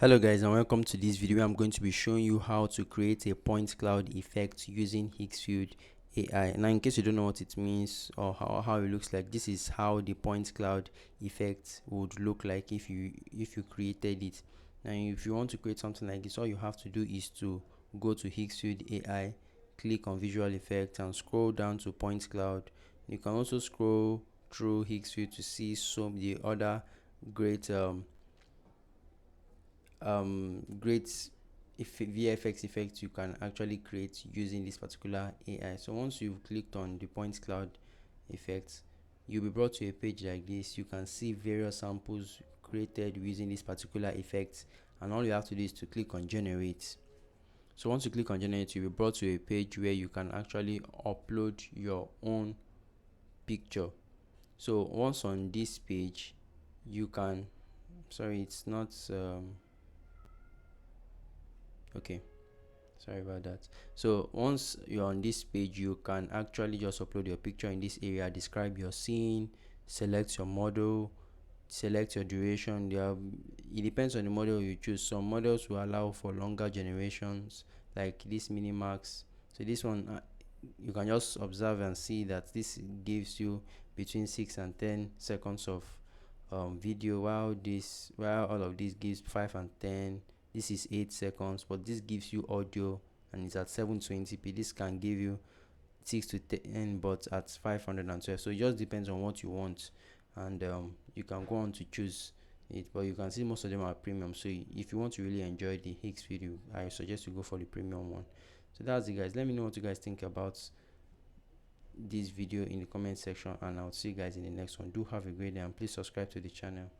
Hello guys, and welcome to this video. I'm going to be showing you how to create a point cloud effect using Higgsfield AI. Now in case you don't know what it means or how it looks like, this is how the point cloud effect would look like if you created it. Now if you want to create something like this, all you have to do is to go to Higgsfield AI, click on visual effects and scroll down to point cloud. You can also scroll through Higgsfield to see some the other great great if VFX effects you can actually create using this particular AI. So once you've clicked on the point cloud effects, you'll be brought to a page like this. You can see various samples created using this particular effect, and all you have to do is to click on generate. So once you click on generate, you'll be brought to a page where you can actually upload your own picture. So once on this page, you can sorry it's not okay, sorry about that. So once you're on this page, you can actually just upload your picture in this area, describe your scene, select your model, select your duration. It depends on the model you choose. Some models will allow for longer generations, like this Minimax. So this one you can just observe and see that this gives you between 6 and 10 seconds of video, while all of this gives 5 and 10. This is 8 seconds, but this gives you audio and it's at 720p. This can give you 6 to 10 but at 512. So it just depends on what you want, and you can go on to choose it, but you can see most of them are premium. So if you want to really enjoy the Higgs video, I suggest you go for the premium one. So that's it guys. Let me know what you guys think about this video in the comment section, and I'll see you guys in the next one. Do have a great day and please subscribe to the channel.